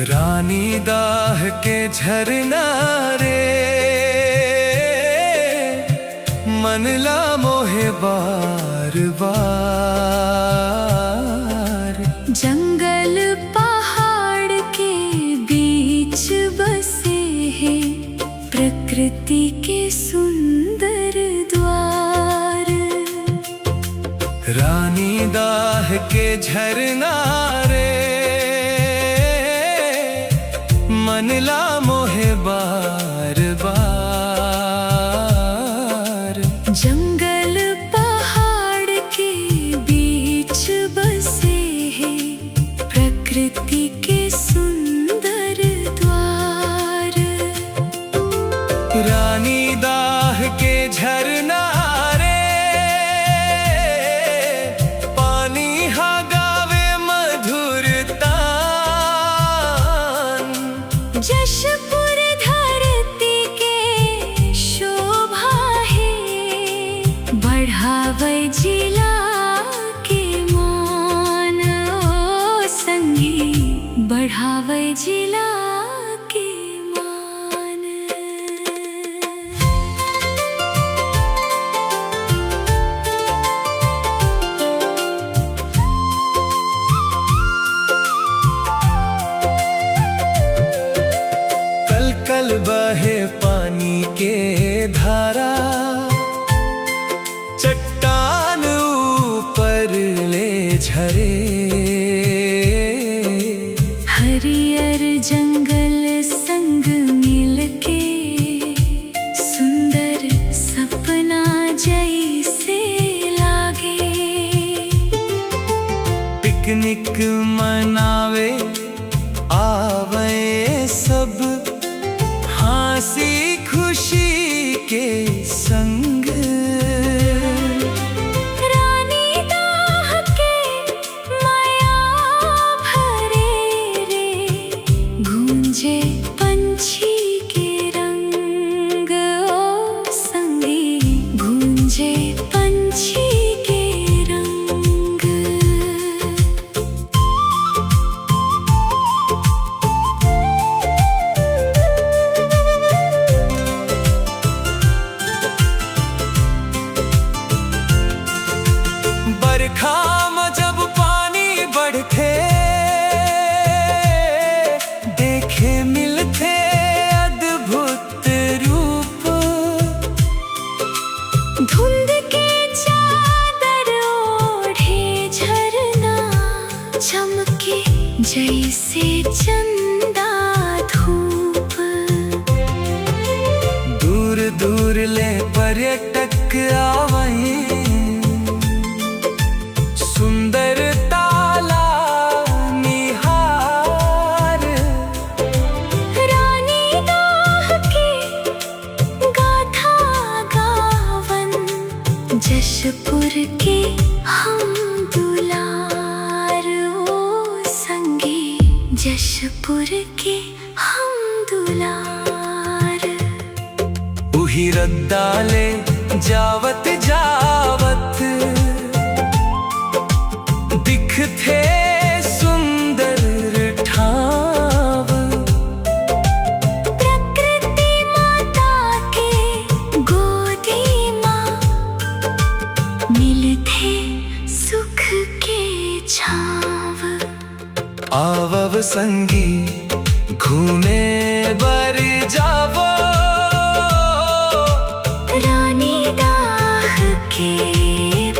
रानी दाह के झरना रे, मन ला मोहे बार बार। जंगल पहाड़ के बीच बसे हैं प्रकृति के सुंदर द्वार। रानी दाह के झरना रे, मन ला मोहे बार बार। जंगल पहाड़ के बीच बसे हैं प्रकृति के सुंदर द्वार। रानी दाह के झरना रे, पानी हा गावे मधुर तान। जशपुर धरती के शोभा है, बढ़ावे जिला के मान। ओ संगी बढ़ावे जिला के मान। कल कल बहे पानी के धारा, चट्टान ऊपर ले झरे। हरियर जंगल संग मिलके सुंदर सपना जैसे लागे। पिकनिक मनावे आवे सब, हंसी खुशी के संग। रानी दाह के माया भरे रे, गूंजे पंछी के रंग। ओ संगी गूंजे पंछी के रंग। बरखा में जब पानी बढ़े, देखे मिलते अद्भुत रूप। धुंध के चादर ओढ़े झरना, चमके जैसे चंदा धूप। दूर दूर ले पर्यटक आवे, सुंदर ताला निहार। रानी दाह के गाथा गावन, जशपुर के हम दुलार। ओ संगी जशपुर के हम दुलार। उही रद्दाले जावत जावत, दिखते सुंदर ठाव। प्रकृति माता के गोदी माँ, मिलते सुख के छाव। आवव संगी घूमे बर जावो, रानी दाह के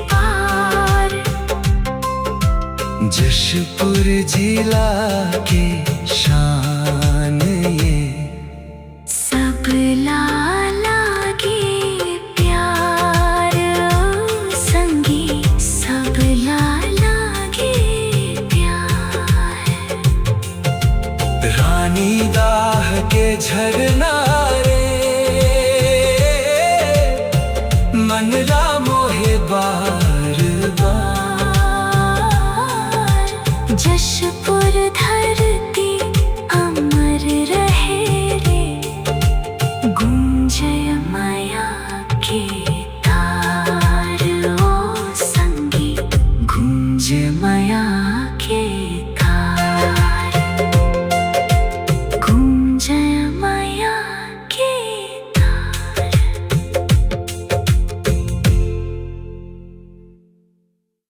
पार। जशपुर जिला के शान ये, सब लागे प्यार। ओ संगी सब लागे प्यार। रानी दाह के झरना रे, मन